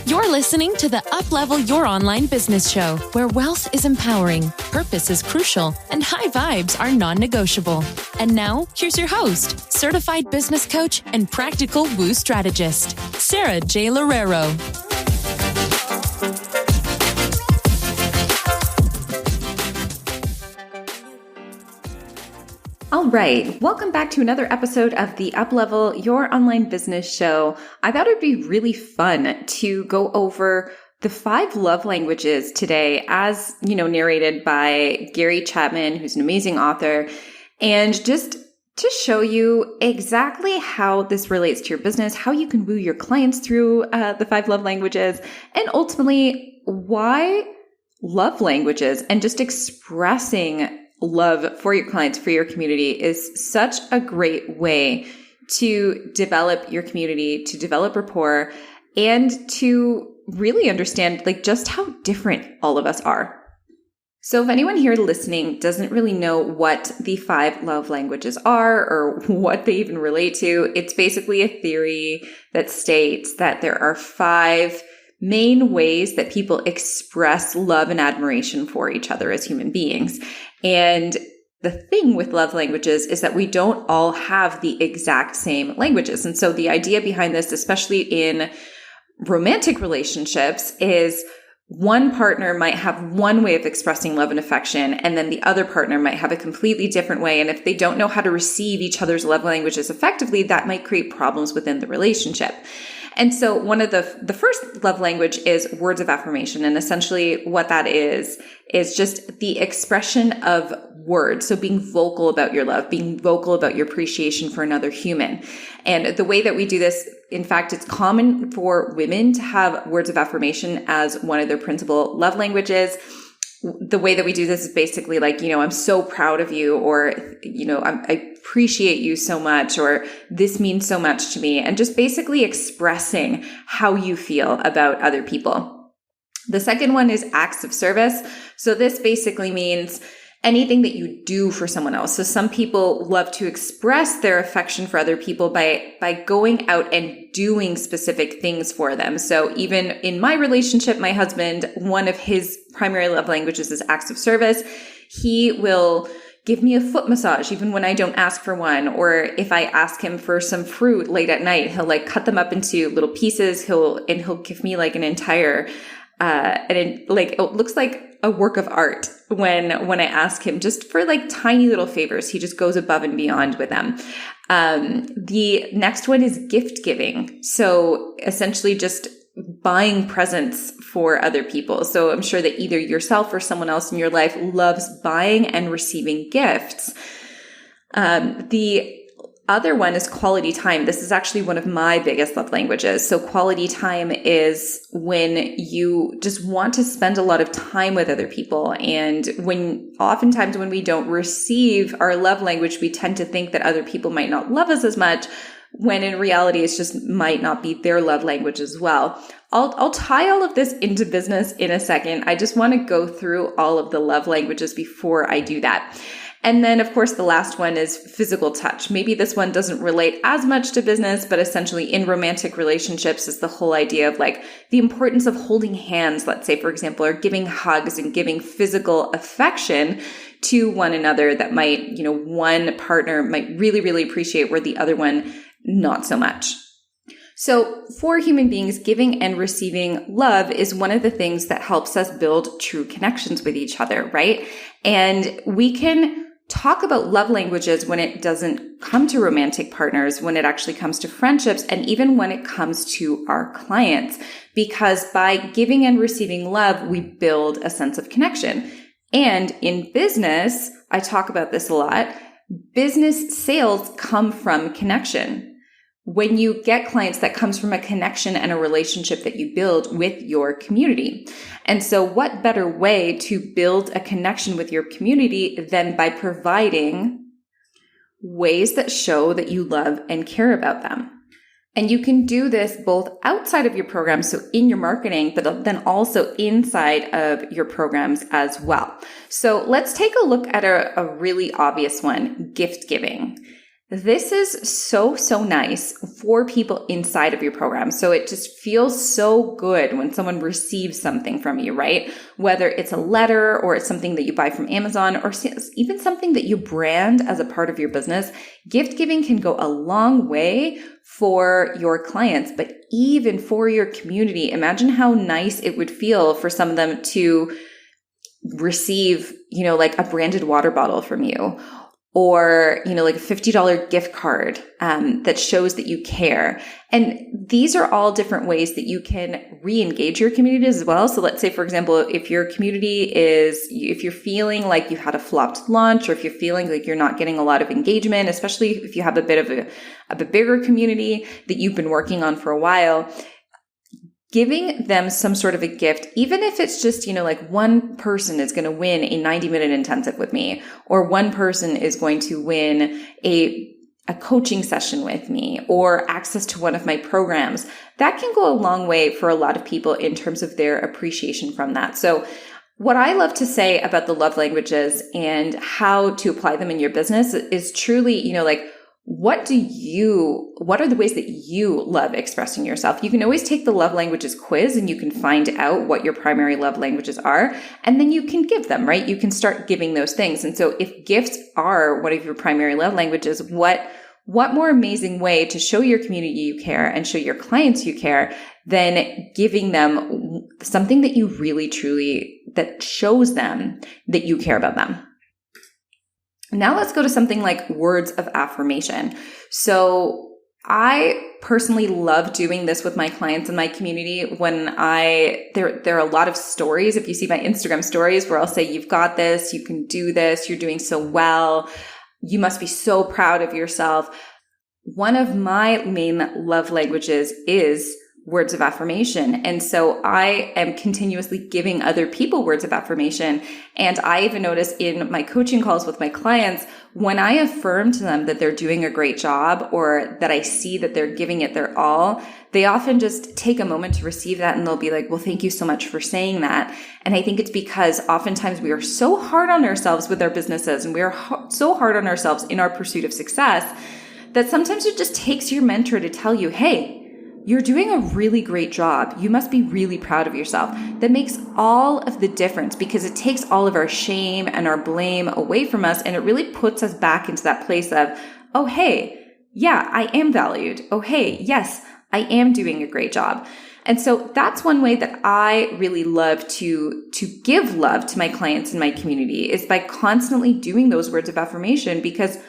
You're listening to the Uplevel Your Online Business Show, where wealth is empowering, purpose is crucial, and high vibes are non-negotiable. And now, here's your host, certified business coach and practical woo strategist, Sarah J. Loureiro. All right, welcome back to another episode of the Uplevel Your Online Business Show. I thought it would be really fun to go over the 5 love languages today, as narrated by Gary Chapman, who's an amazing author, and just to show you exactly how this relates to your business, how you can woo your clients through the 5 love languages, and ultimately why love languages and just expressing love for your clients, for your community is such a great way to develop your community, to develop rapport, and to really understand just how different all of us are. So if anyone here listening doesn't really know what the 5 love languages are or what they even relate to, it's basically a theory that states that there are 5 main ways that people express love and admiration for each other as human beings. And the thing with love languages is that we don't all have the exact same languages. And so the idea behind this, especially in romantic relationships, is one partner might have one way of expressing love and affection, and then the other partner might have a completely different way. And if they don't know how to receive each other's love languages effectively, that might create problems within the relationship. And so one of the first love language is words of affirmation. And essentially what that is just the expression of words. So being vocal about your love, being vocal about your appreciation for another human. And the way that we do this, in fact, it's common for women to have words of affirmation as one of their principal love languages. The way that we do this is basically I'm so proud of you, or, I appreciate you so much, or this means so much to me, and just basically expressing how you feel about other people. The second one is acts of service. So this basically means anything that you do for someone else. So some people love to express their affection for other people by going out and doing specific things for them. So even in my relationship, my husband, one of his primary love languages is acts of service. He will give me a foot massage even when I don't ask for one. Or if I ask him for some fruit late at night, he'll cut them up into little pieces. He'll give me an entire it looks like a work of art when I ask him just for tiny little favors. He just goes above and beyond with them. The next one is gift giving. So essentially just buying presents for other people. So I'm sure that either yourself or someone else in your life loves buying and receiving gifts. The other one is quality time. This is actually one of my biggest love languages. So quality time is when you just want to spend a lot of time with other people. And oftentimes when we don't receive our love language, we tend to think that other people might not love us as much, when in reality, it's just might not be their love language as well. I'll tie all of this into business in a second. I just want to go through all of the love languages before I do that. And then, of course, the last one is physical touch. Maybe this one doesn't relate as much to business, but essentially in romantic relationships is the whole idea of the importance of holding hands, let's say, for example, or giving hugs and giving physical affection to one another that might, one partner might really, really appreciate where the other one not so much. So for human beings, giving and receiving love is one of the things that helps us build true connections with each other, right? And we can talk about love languages when it doesn't come to romantic partners, when it actually comes to friendships, and even when it comes to our clients. Because by giving and receiving love, we build a sense of connection. And in business, I talk about this a lot, business sales come from connection. When you get clients, that comes from a connection and a relationship that you build with your community. And so what better way to build a connection with your community than by providing ways that show that you love and care about them? And you can do this both outside of your program, so in your marketing, but then also inside of your programs as well. So let's take a look at a really obvious one, gift giving. This is so nice for people inside of your program. So it just feels so good when someone receives something from you, right? Whether it's a letter or it's something that you buy from Amazon or even something that you brand as a part of your business, gift giving can go a long way for your clients, but even for your community. Imagine how nice it would feel for some of them to receive, like a branded water bottle from you, or, like a $50 gift card that shows that you care. And these are all different ways that you can re-engage your community as well. So let's say, for example, if your community if you're feeling like you had a flopped launch, or if you're feeling like you're not getting a lot of engagement, especially if you have a bit of a bigger community that you've been working on for a while, giving them some sort of a gift, even if it's just, like one person is going to win a 90-minute intensive with me, or one person is going to win a coaching session with me, or access to one of my programs, that can go a long way for a lot of people in terms of their appreciation from that. So what I love to say about the love languages and how to apply them in your business is truly, what are the ways that you love expressing yourself? You can always take the love languages quiz and you can find out what your primary love languages are, and then you can give them, right? You can start giving those things. And so if gifts are one of your primary love languages, what more amazing way to show your community you care and show your clients you care than giving them something that you really truly, that shows them that you care about them. Now let's go to something like words of affirmation. So I personally love doing this with my clients in my community when there are a lot of stories. If you see my Instagram stories where I'll say, you've got this, you can do this, you're doing so well, you must be so proud of yourself. One of my main love languages is words of affirmation. And so I am continuously giving other people words of affirmation. And I even notice in my coaching calls with my clients, when I affirm to them that they're doing a great job, or that I see that they're giving it their all, they often just take a moment to receive that, and they'll be like, well, thank you so much for saying that. And I think it's because oftentimes we are so hard on ourselves with our businesses, and we are so hard on ourselves in our pursuit of success, that sometimes it just takes your mentor to tell you, hey, you're doing a really great job. You must be really proud of yourself. That makes all of the difference, because it takes all of our shame and our blame away from us. And it really puts us back into that place of, oh, hey, yeah, I am valued. Oh, hey, yes, I am doing a great job. And so that's one way that I really love to give love to my clients in my community, is by constantly doing those words of affirmation, because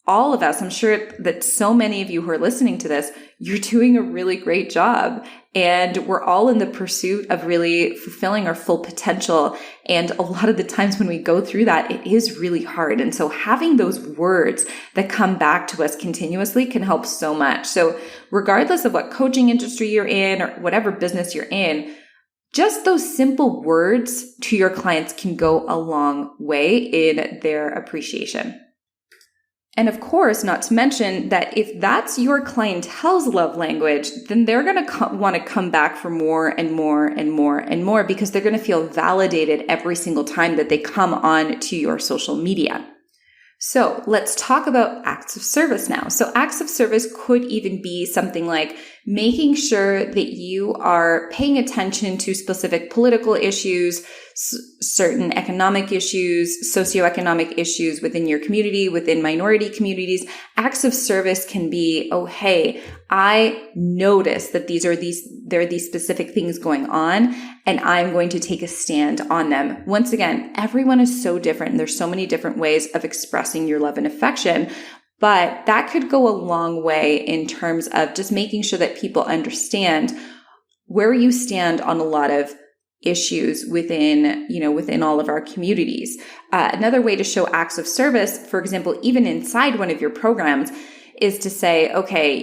all of us, I'm sure that so many of you who are listening to this, you're doing a really great job. And we're all in the pursuit of really fulfilling our full potential. And a lot of the times when we go through that, it is really hard. And so having those words that come back to us continuously can help so much. So regardless of what coaching industry you're in or whatever business you're in, just those simple words to your clients can go a long way in their appreciation. And of course, not to mention that if that's your clientele's love language, then they're going to want to come back for more and more and more and more, because they're going to feel validated every single time that they come on to your social media. So let's talk about acts of service now. So acts of service could even be something like making sure that you are paying attention to specific political issues, certain economic issues, socioeconomic issues within your community, within minority communities. Acts of service can be, oh, hey, I notice that there are these specific things going on, and I'm going to take a stand on them. Once again, everyone is so different, and there's so many different ways of expressing your love and affection. But that could go a long way in terms of just making sure that people understand where you stand on a lot of issues within all of our communities. Another way to show acts of service, for example, even inside one of your programs, is to say, okay,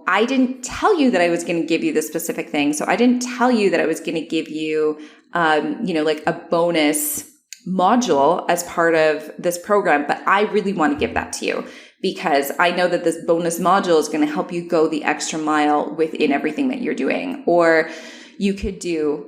I didn't tell you that I was going to give you this specific thing. So I didn't tell you that I was going to give you, like a bonus module as part of this program, but I really want to give that to you, because I know that this bonus module is going to help you go the extra mile within everything that you're doing. Or you could do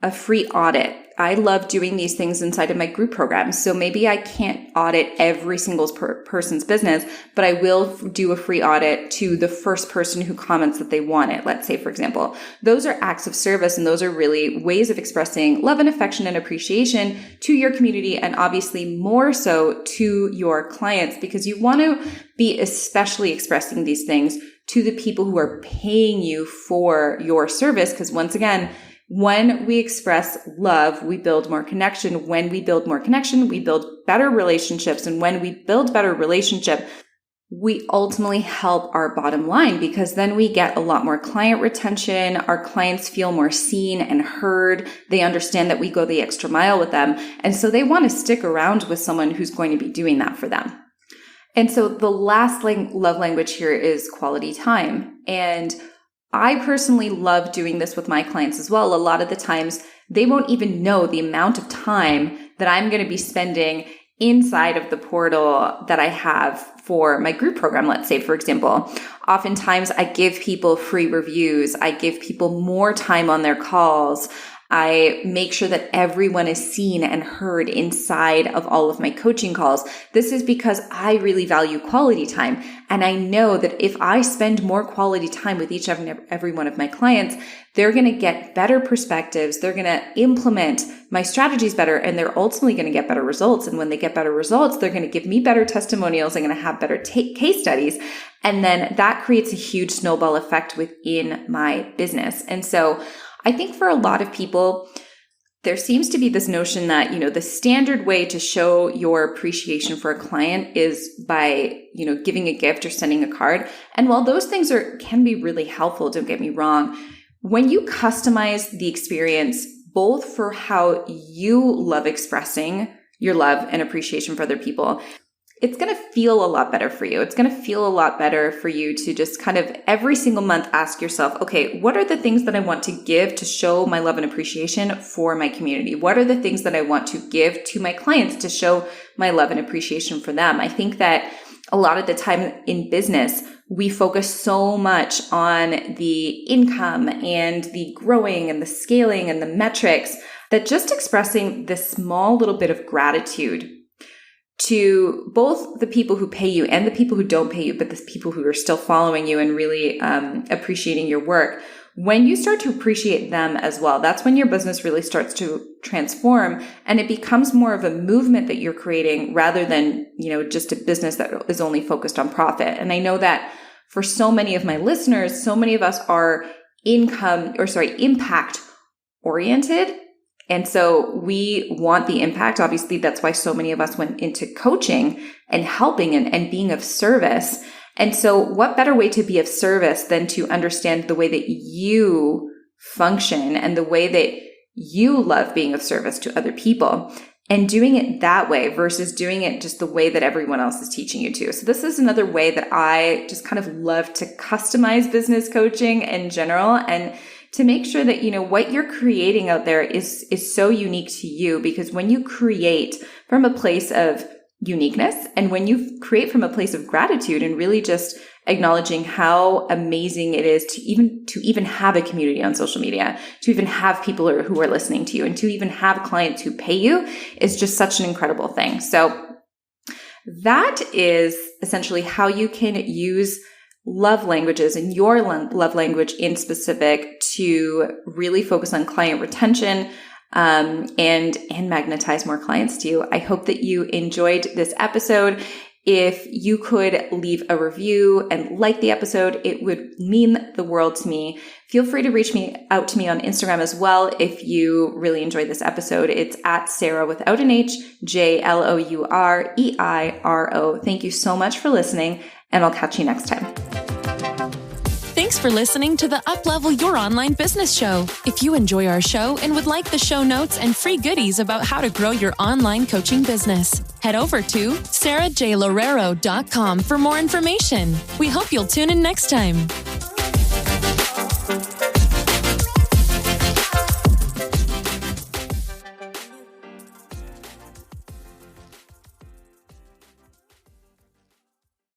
a free audit I love doing these things inside of my group programs. So maybe I can't audit every single person's business, but I will do a free audit to the first person who comments that they want it. Let's say, for example, those are acts of service, and those are really ways of expressing love and affection and appreciation to your community, and obviously more so to your clients, because you want to be especially expressing these things to the people who are paying you for your service. Because once again, when we express love, we build more connection. When we build more connection, we build better relationships. And when we build better relationship, we ultimately help our bottom line, because then we get a lot more client retention. Our clients feel more seen and heard. They understand that we go the extra mile with them. And so they want to stick around with someone who's going to be doing that for them. And so the last love language here is quality time. And I personally love doing this with my clients as well. A lot of the times they won't even know the amount of time that I'm going to be spending inside of the portal that I have for my group program. Let's say, for example, oftentimes I give people free reviews. I give people more time on their calls. I make sure that everyone is seen and heard inside of all of my coaching calls. This is because I really value quality time. And I know that if I spend more quality time with each and every one of my clients, they're going to get better perspectives. They're going to implement my strategies better, and they're ultimately going to get better results. And when they get better results, they're going to give me better testimonials. They're going to have better case studies. And then that creates a huge snowball effect within my business. And so I think for a lot of people, there seems to be this notion that, the standard way to show your appreciation for a client is by, giving a gift or sending a card. And while those things can be really helpful, don't get me wrong, when you customize the experience, both for how you love expressing your love and appreciation for other people, it's going to feel a lot better for you. It's going to feel a lot better for you to just kind of every single month ask yourself, okay, what are the things that I want to give to show my love and appreciation for my community? What are the things that I want to give to my clients to show my love and appreciation for them? I think that a lot of the time in business, we focus so much on the income and the growing and the scaling and the metrics that just expressing this small little bit of gratitude to both the people who pay you and the people who don't pay you, but the people who are still following you and really appreciating your work. When you start to appreciate them as well, that's when your business really starts to transform, and it becomes more of a movement that you're creating rather than, just a business that is only focused on profit. And I know that for so many of my listeners, so many of us are impact oriented. And so we want the impact. Obviously, that's why so many of us went into coaching and helping and being of service. And so what better way to be of service than to understand the way that you function and the way that you love being of service to other people, and doing it that way versus doing it just the way that everyone else is teaching you to. So this is another way that I just kind of love to customize business coaching in general, and to make sure that, what you're creating out there is so unique to you. Because when you create from a place of uniqueness, and when you create from a place of gratitude and really just acknowledging how amazing it is to even have a community on social media, to even have people who are listening to you, and to even have clients who pay you, is just such an incredible thing. So that is essentially how you can use love languages and your love language in specific to really focus on client retention and magnetize more clients to you. I hope that you enjoyed this episode. If you could leave a review and like the episode, it would mean the world to me. Feel free to reach out to me on Instagram as well if you really enjoyed this episode. It's at Sarah without an H, JLOUREIRO. Thank you so much for listening, and I'll catch you next time. Thanks for listening to the Uplevel Your Online Business Show. If you enjoy our show and would like the show notes and free goodies about how to grow your online coaching business, head over to sarahjlorero.com for more information. We hope you'll tune in next time.